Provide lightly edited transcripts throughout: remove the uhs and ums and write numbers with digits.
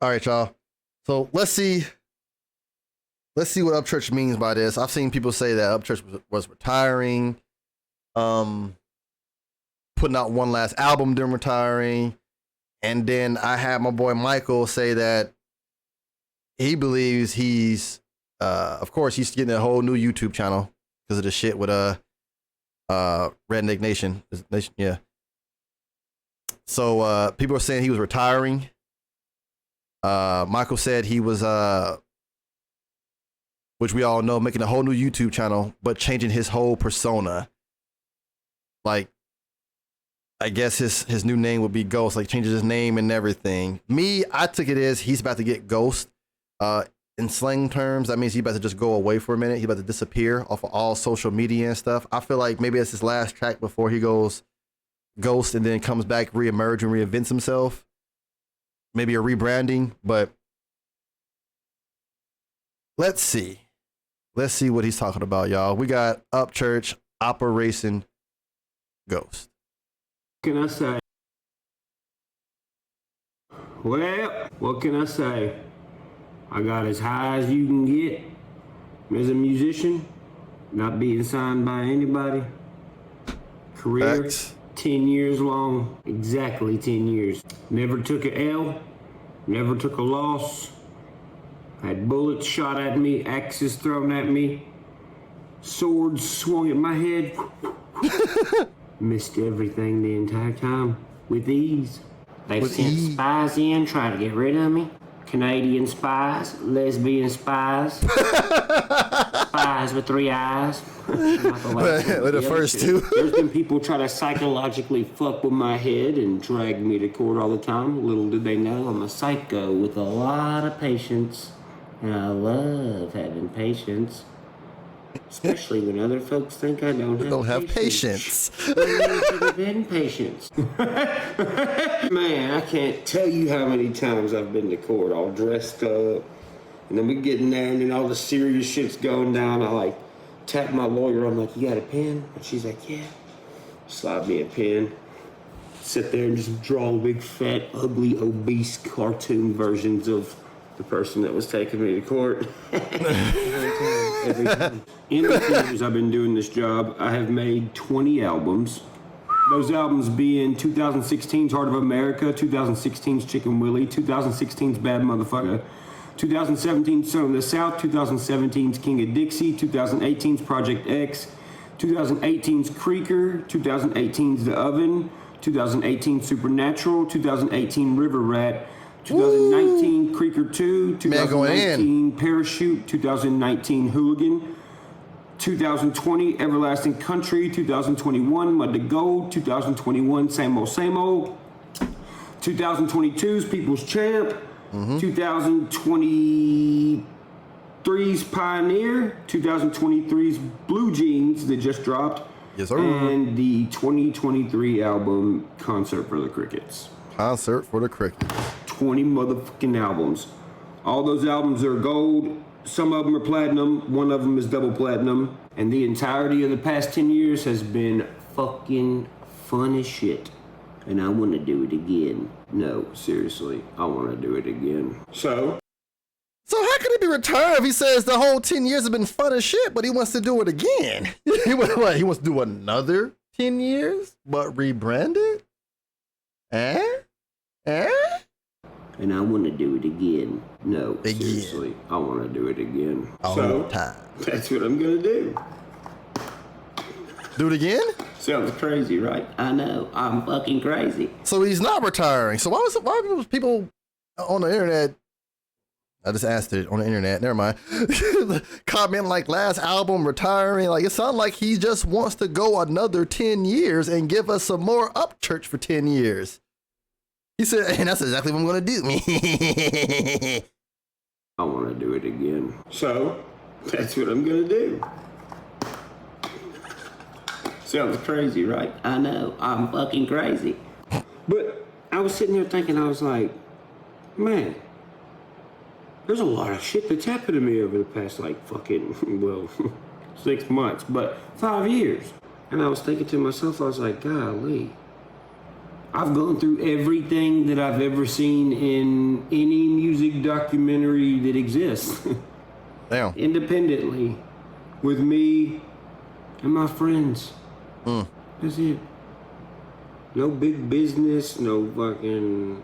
All right, y'all. So let's see what Upchurch means by this. I've seen people say that Upchurch was retiring, putting out one last album during retiring. And then I had my boy Michael say that he believes he's, of course, he's getting a whole new YouTube channel because of the shit with Redneck Nation. Yeah. So people are saying he was retiring. Michael said he was, which we all know, making a whole new YouTube channel, but changing his whole persona. Like, I guess his new name would be Ghost, like changes his name and everything. Me, I took it as he's about to get ghost. In slang terms, that means he's about to just go away for a minute. He's about to disappear off of all social media and stuff. I feel like maybe it's his last track before he goes ghost and then comes back, reemerge and reinvents himself. Maybe a rebranding, but let's see. Let's see what he's talking about, y'all. We got Upchurch, Operation Ghost. What can I say? Well, what can I say? I got as high as you can get as a musician, not being signed by anybody. Career, Facts. 10 years long, exactly 10 years. Never took an L, never took a loss. Had bullets shot at me, axes thrown at me, swords swung at my head. Missed everything the entire time with ease. They've sent spies in trying to get rid of me. Canadian spies, lesbian spies, spies with 3 eyes. With the first two. There's been people try to psychologically fuck with my head and drag me to court all the time. Little did they know I'm a psycho with a lot of patience. And I love having patience. Especially when other folks think I don't have patience. I should have been patience. Man, I can't tell you how many times I've been to court all dressed up. And then we get in there and then all the serious shit's going down. I like tap my lawyer. I'm like, you got a pen? And she's like, yeah. Slide me a pen. Sit there and just draw big, fat, ugly, obese cartoon versions of the person that was taking me to court. Every time. In the 10 years I've been doing this job, I have made 20 albums. Those albums being 2016's Heart of America, 2016's Chicken Willie, 2016's Bad Motherfucker, 2017's Son of the South, 2017's King of Dixie, 2018's Project X, 2018's Creaker, 2018's The Oven, 2018 Supernatural, 2018 River Rat, 2019 Creaker 2, 2019 Parachute, 2019 Hooligan, 2020 Everlasting Country, 2021 Mud to Gold, 2021 Same Old Same Old, 2022's People's Champ, 2023's Pioneer, 2023's Blue Jeans that just dropped, yes, sir. And the 2023 album Concert for the Crickets. Concert for the Crickets. 20 motherfucking albums. All those albums are gold. Some of them are platinum. One of them is double platinum. And the entirety of the past 10 years has been fucking fun as shit. And I want to do it again. No, seriously, I want to do it again. So how can he be retired if he says the whole 10 years have been fun as shit, but he wants to do it again? He wants to do another 10 years, but rebrand it? And I want to do it again. No, seriously, I want to do it again. All the time. That's what I'm going to do. Do it again? Sounds crazy, right? I know. I'm fucking crazy. So he's not retiring. So why was people on the internet, I just asked it on the internet, never mind, comment like last album retiring? Like it sounds like he just wants to go another 10 years and give us some more Upchurch for 10 years. He said, and that's exactly what I'm going to do. I want to do it again. So, that's what I'm going to do. Sounds crazy, right? I know. I'm fucking crazy. But I was sitting there thinking, I was like, man, there's a lot of shit that's happened to me over the past, like, fucking, well, 6 months, but 5 years. And I was thinking to myself, I was like, golly, I've gone through everything that I've ever seen in any music documentary that exists. Damn. Independently. With me and my friends. That's it. No big business, no fucking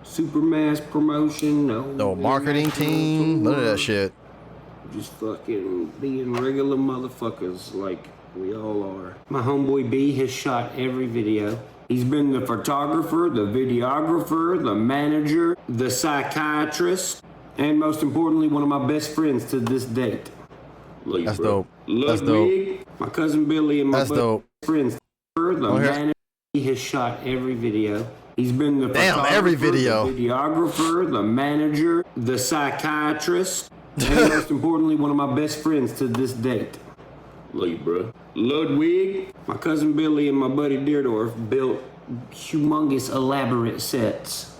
super mass promotion, No marketing team, none of that shit. Just fucking being regular motherfuckers like we all are. My homeboy B has shot every video. He's been the photographer, the videographer, the manager, the psychiatrist, and most importantly, one of my best friends to this date. That's dope. That's Ludwig, dope. my cousin Billy, and my That's dope. friends. The manager. He has shot every video. He's been the every video. The videographer, the manager, the psychiatrist, and most importantly, one of my best friends to this date. Libra. Ludwig, my cousin Billy, and my buddy Deerdorf built humongous, elaborate sets.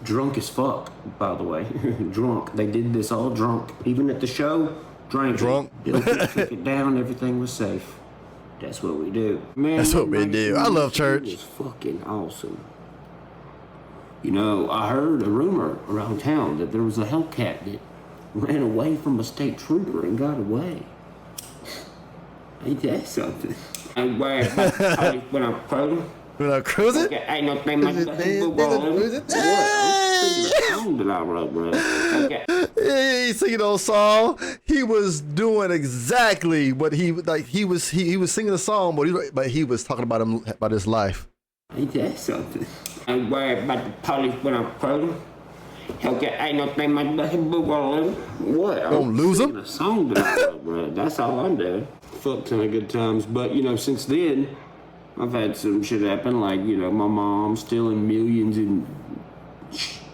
Drunk as fuck, by the way. Drunk. They did this all drunk. Even at the show, drunk. Built it, took it down, everything was safe. That's what we do. Man, that's what we do. I love church. It's fucking awesome. You know, I heard a rumor around town that there was a Hellcat that ran away from a state trooper and got away. Ain't that something? I wear when I'm cruising. When I'm cruising? Okay, ain't no thing like that. Yeah, he's singing those song. He was doing exactly what he was singing a song, but he was talking about his life. Ain't that something? I worry about the police when I'm cruising. Okay, ain't no thing like that. What? Don't lose them. A song that I wrote, bro. That's all I'm doing. Fuck ton of good times, but you know, since then, I've had some shit happen, like you know, my mom stealing millions and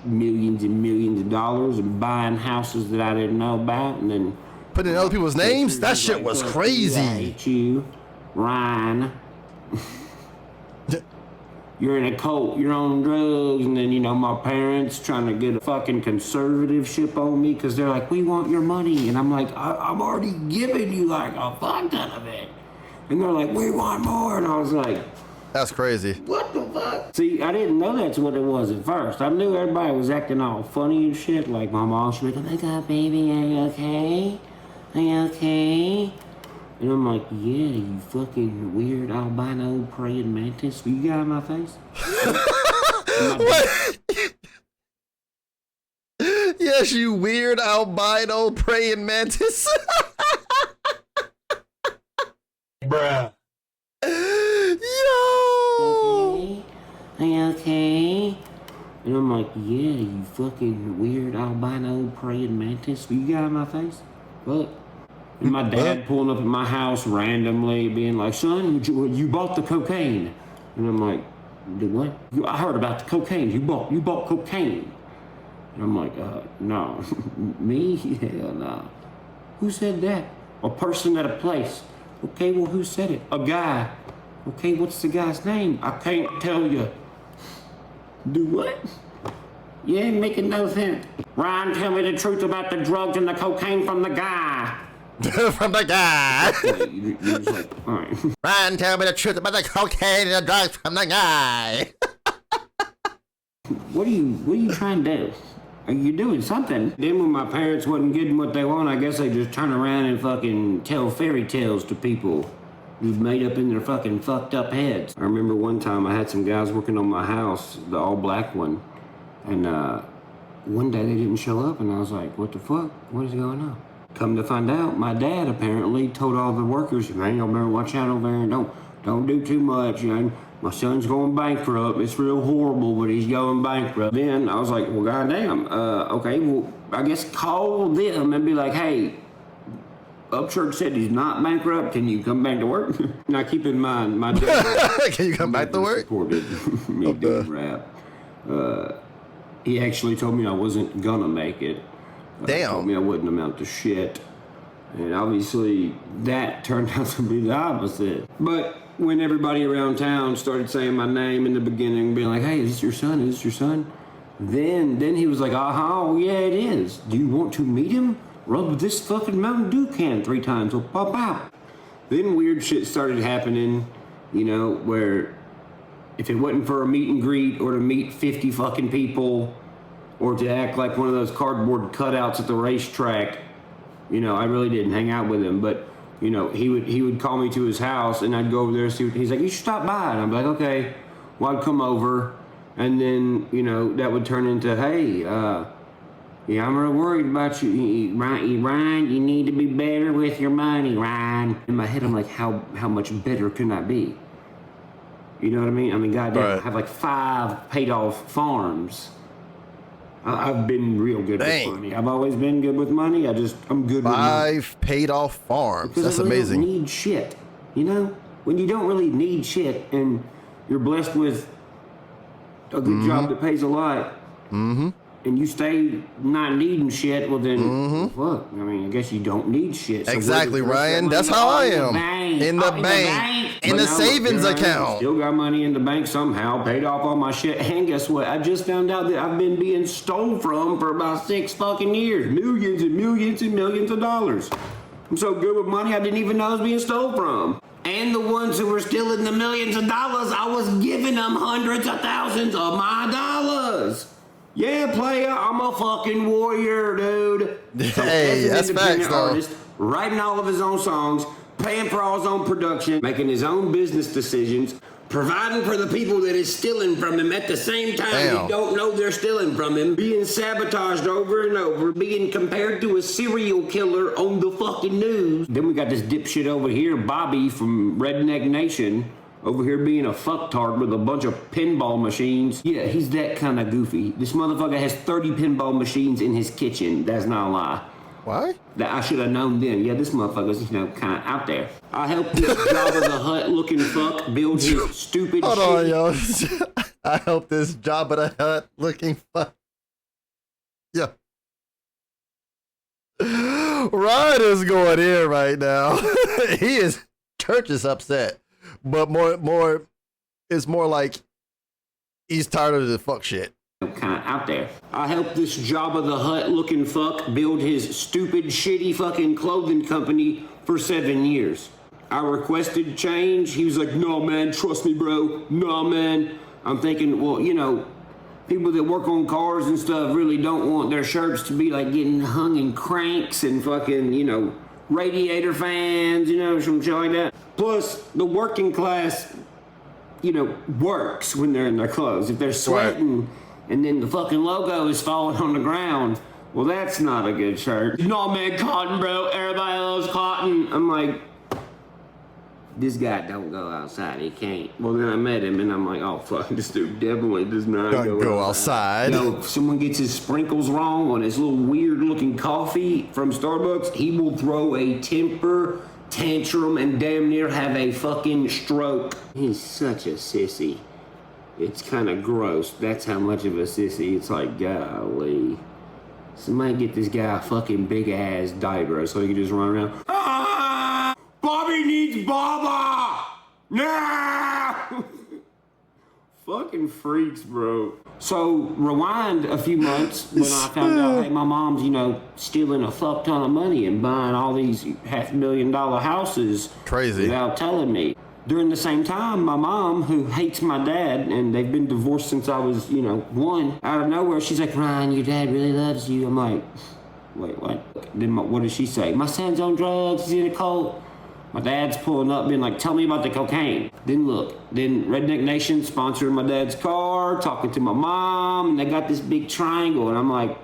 millions of dollars and buying houses that I didn't know about, and then putting in other people's names. That shit was crazy. I hate you, Ryan. You're in a cult, you're on drugs, and then, you know, my parents trying to get a fucking conservative ship on me because they're like, we want your money. And I'm like, I'm already giving you like a fuck ton of it. And they're like, we want more. And I was like, that's crazy. What the fuck? See, I didn't know that's what it was at first. I knew everybody was acting all funny and shit. Like my mom, she'd be like, oh my God, baby, are you okay? Are you okay? And I'm like, yeah, you fucking weird albino praying mantis. You got in my face? What? Yes, you weird albino praying mantis. Bruh. Yo. Okay? Are you okay? And I'm like, yeah, you fucking weird albino praying mantis. You got in my face? What? And my dad pulling up at my house randomly, being like, son, you bought the cocaine. And I'm like, do what? I heard about the cocaine. You bought cocaine. And I'm like, no. Me? Hell no. Who said that? A person at a place. Okay, well, who said it? A guy. Okay, what's the guy's name? I can't tell you. Do what? You ain't making no sense. Ryan, tell me the truth about the drugs and the cocaine from the guy. From the guy. You was like, all right. Ryan, tell me the truth about the cocaine and the drugs from the guy. What are you trying to do? Are you doing something? Then when my parents wasn't getting what they want, I guess they just turn around and fucking tell fairy tales to people who've made up in their fucking fucked up heads. I remember one time I had some guys working on my house, the all black one, and one day they didn't show up, and I was like, what the fuck? What is going on? Come to find out, my dad apparently told all the workers, man, y'all better watch out over there and don't do too much, you know. My son's going bankrupt. It's real horrible, but he's going bankrupt. Then I was like, well, goddamn, okay, well, I guess call them and be like, hey, Upchurch said he's not bankrupt. Can you come back to work? Now, keep in mind, my dad... Can you come back to work? ...supported me doing rap. He actually told me I wasn't gonna make it. Damn. Told me I wouldn't amount to shit. And obviously, that turned out to be the opposite. But when everybody around town started saying my name in the beginning, being like, hey, is this your son? Is this your son? Then he was like, oh, yeah, it is. Do you want to meet him? Rub this fucking Mountain Dew can 3 times. We'll pop out. Then weird shit started happening, you know, where if it wasn't for a meet and greet or to meet 50 fucking people or to act like one of those cardboard cutouts at the racetrack, you know, I really didn't hang out with him. But, you know, he would call me to his house and I'd go over there and see what, he's like, you should stop by. And I'm like, okay. Well, I'd come over and then, you know, that would turn into, hey, yeah, I'm real worried about you, Ryan. You need to be better with your money, Ryan. In my head, I'm like, how much better can I be? You know what I mean? I mean, goddamn, Right. I have like 5 paid-off farms. I've been real good with money. I've always been good with money. I'm good with money. 5 paid-off farms. Because That's I really amazing. don't need shit, you know? When you don't really need shit and you're blessed with a good job that pays a lot, and you stay not needing shit, well then, fuck. I mean, I guess you don't need shit. So Exactly, where does Ryan. that That's money how go? I In the am. bank. In the Oh, bank. In But the now, savings here I am, account. Still got money in the bank somehow, paid off all my shit. And guess what? I just found out that I've been being stolen from for about 6 fucking years. Millions and millions and millions of dollars. I'm so good with money, I didn't even know I was being stolen from. And the ones who were stealing the millions of dollars, I was giving them hundreds of thousands of my dollars. Yeah, player, I'm a fucking warrior, dude. So Hey, as an that's independent facts, though. artist, writing all of his own songs, paying for all his own production, making his own business decisions, providing for the people that is stealing from him at the same time Damn. he don't know they're stealing from him, being sabotaged over and over, being compared to a serial killer on the fucking news. Then we got this dipshit over here, Bobby from Redneck Nation, over here being a fucktard with a bunch of pinball machines. Yeah, he's that kind of goofy. This motherfucker has 30 pinball machines in his kitchen. That's not a lie. Why? That I should have known then. Yeah, this motherfucker's, you know, kind of out there. I helped this Jabba the Hutt looking fuck build his stupid Hold on, shit. yo. I hope this Jabba the Hutt looking fuck. Yeah. Ryan is going in right now. Church is upset. But it's more like he's tired of the fuck shit. Kind of out there. I helped this Jabba the Hutt looking fuck build his stupid, shitty fucking clothing company for 7 years. I requested change. He was like, no, man, trust me, bro. No, man. I'm thinking, well, you know, people that work on cars and stuff really don't want their shirts to be like getting hung in cranks and fucking, you know, radiator fans, you know, some shit like that. Plus, the working class, you know, works when they're in their clothes. If they're sweating and then the fucking logo is falling on the ground, well, that's not a good shirt. No, man, cotton, bro. Everybody loves cotton. I'm like, this guy don't go outside. He can't. Well, then I met him and I'm like, oh, fuck, this dude definitely does not Go outside. Yo, if someone gets his sprinkles wrong on his little weird looking coffee from Starbucks, he will throw a temper tantrum and damn near have a fucking stroke. He's such a sissy. It's kind of gross. That's how much of a sissy. It's like, golly. Somebody get this guy a fucking big ass diaper so he can just run around. Ah! Bobby needs Baba! Nah! Fucking freaks, bro. So, rewind a few months when I found out, hey, my mom's, you know, stealing a fuck ton of money and buying all these $500,000 houses. Crazy. Without telling me. During the same time, my mom, who hates my dad, and they've been divorced since I was, you know, 1, out of nowhere, she's like, Ryan, your dad really loves you. I'm like, wait, what? Then what did she say? My son's on drugs, he's in a cult. My dad's pulling up, being like, tell me about the cocaine. Then look, then Redneck Nation sponsoring my dad's car, talking to my mom, and they got this big triangle, and I'm like,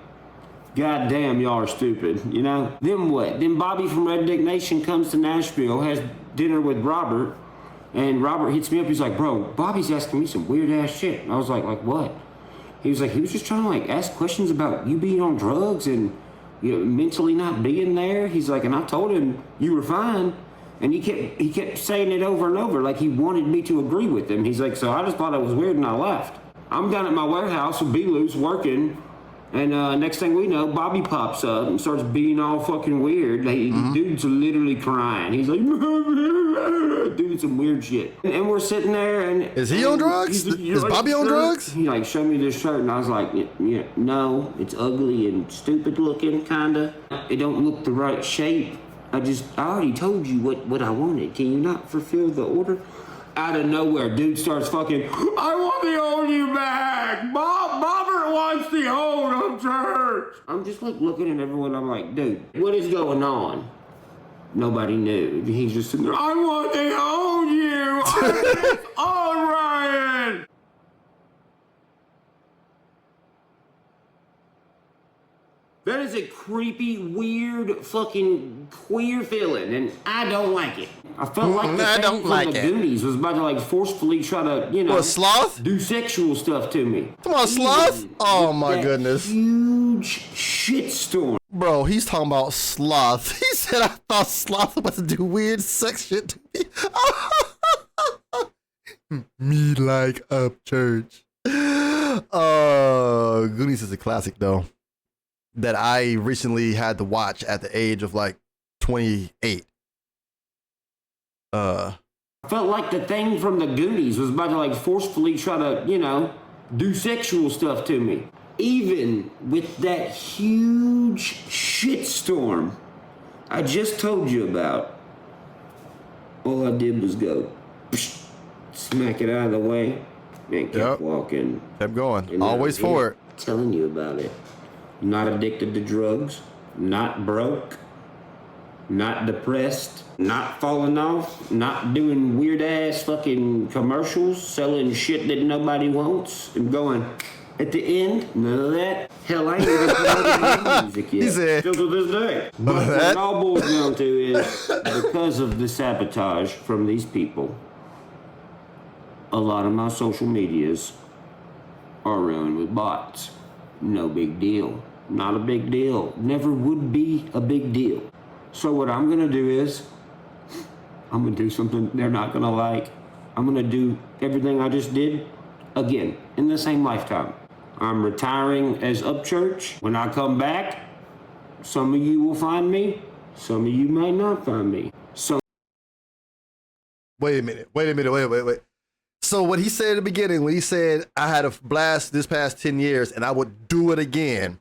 God damn, y'all are stupid, you know? Then what? Then Bobby from Redneck Nation comes to Nashville, has dinner with Robert, and Robert hits me up, he's like, bro, Bobby's asking me some weird ass shit. And I was like what? He was like, he was just trying to like ask questions about you being on drugs and, you know, mentally not being there. He's like, and I told him you were fine. And he kept saying it over and over, like he wanted me to agree with him. He's like, so I just thought it was weird and I left. I'm down at my warehouse with B-Loose working, and next thing we know, Bobby pops up and starts being all fucking weird. Dude's literally crying. He's like, doing some weird shit. And we're sitting there and... Is he on drugs? Is Bobby on drugs? He like showed me this shirt and I was like, yeah, no, it's ugly and stupid looking, kinda. It don't look the right shape. I already told you what I wanted. Can you not fulfill the order? Out of nowhere, dude starts fucking, I want the old you back! Bobbert wants the old Upchurch! I'm just like looking at everyone, I'm like, dude, what is going on? Nobody knew. He's just sitting there, I want the old you! It's all Ryan! That is a creepy, weird, fucking queer feeling, and I don't like it. I felt like the thing from the Goonies was about to like forcefully try to, you know, what, Sloth? Do sexual stuff to me. Come on, Sloth. Oh my goodness. Huge shitstorm. Bro, he's talking about Sloth. He said I thought Sloth was about to do weird sex shit to me. Me like Upchurch. Goonies is a classic though, that I recently had to watch at the age of like 28. I felt like the thing from the Goonies was about to like forcefully try to, you know, do sexual stuff to me. Even with that huge shitstorm I just told you about, all I did was go, psh, smack it out of the way, and kept walking. Kept going. Always forward. Telling you about it. Not addicted to drugs, not broke, not depressed, not falling off, not doing weird ass fucking commercials, selling shit that nobody wants, and going, at the end, none of that. Hell, I ain't even promoting music yet. He said, still to this day. But what it all boils down to is, because of the sabotage from these people, a lot of my social medias are ruined with bots. No big deal. Not a big deal. Never would be a big deal. So what I'm gonna do is, I'm gonna do something they're not gonna like. I'm gonna do everything I just did again in the same lifetime. I'm retiring as Upchurch. When I come back, some of you will find me. Some of you might not find me. So wait a minute. So what he said at the beginning, when he said I had a blast this past 10 years and I would do it again.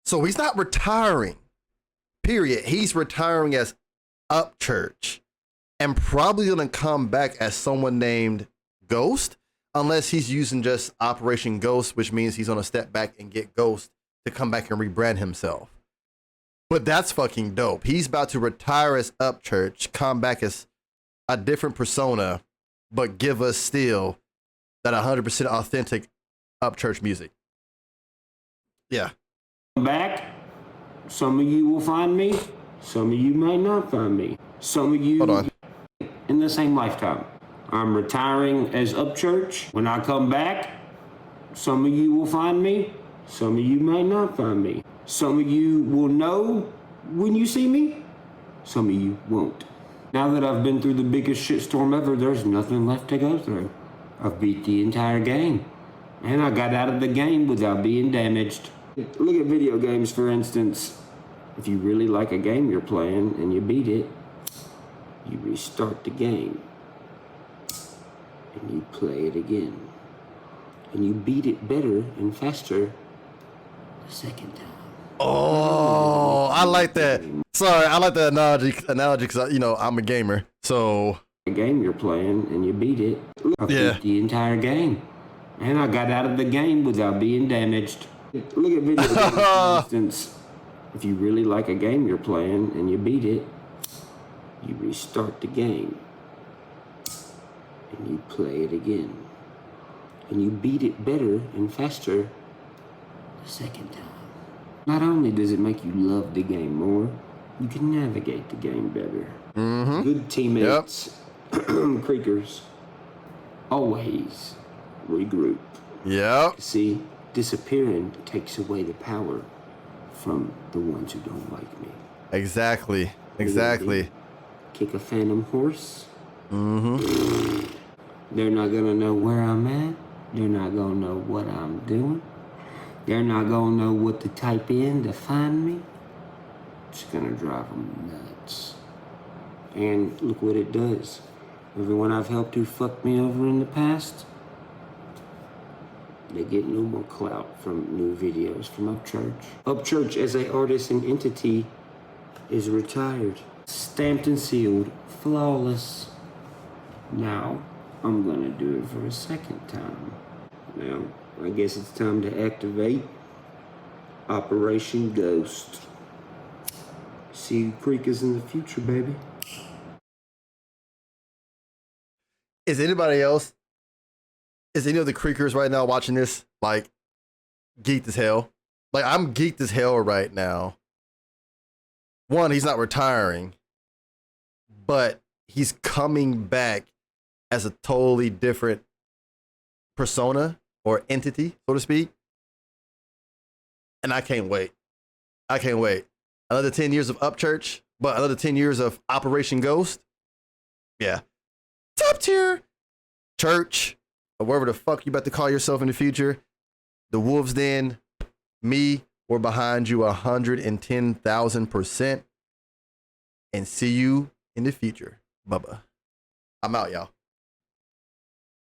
So he's not retiring, period. He's retiring as Upchurch and probably gonna come back as someone named Ghost, unless he's using just Operation Ghost, which means he's gonna step back and get Ghost to come back and rebrand himself. But that's fucking dope. He's about to retire as Upchurch, come back as a different persona, but give us still that 100% authentic Upchurch music. Yeah. Back, some of you will find me. Some of you might not find me. Some of you Hold on. in the same lifetime. I'm retiring as Upchurch. When I come back, some of you will find me. Some of you might not find me. Some of you will know when you see me. Some of you won't. Now that I've been through the biggest shitstorm ever, there's nothing left to go through. I've beat the entire game. And I got out of the game without being damaged. Look at video games, for instance. If you really like a game you're playing and you beat it, you restart the game. And you play it again. And you beat it better and faster the second time. Oh, I like that. Sorry, I like the analogy because, you know, I'm a gamer. So a game you're playing and you beat it. I beat the entire game. And I got out of the game without being damaged. Look at video games, for instance. If you really like a game you're playing and you beat it, you restart the game. And you play it again. And you beat it better and faster the second time. Not only does it make you love the game more, you can navigate the game better. Mm-hmm. Good teammates, creakers, always regroup. Yep. See, disappearing takes away the power from the ones who don't like me. Exactly. Kick a phantom horse. Mm-hmm. They're not gonna know where I'm at. They're not gonna know what I'm doing. They're not gonna know what to type in to find me. It's gonna drive them nuts. And look what it does. Everyone I've helped who fucked me over in the past, they get no more clout from new videos from Upchurch. Upchurch as an artist and entity is retired. Stamped and sealed, flawless. Now, I'm gonna do it for a second time. Now, I guess it's time to activate Operation Ghost. See you creekers in the future, baby. Is anybody else? Is any of the creekers right now watching this like geeked as hell? Like I'm geeked as hell right now. One, he's not retiring, but he's coming back as a totally different persona or entity, so to speak. And I can't wait. I can't wait. Another 10 years of Upchurch, but another 10 years of Operation Ghost. Yeah. Top tier church, or wherever the fuck you about to call yourself in the future. The Wolves Den, me, we're behind you 110,000%. And see you in the future. Bubba. I'm out, y'all.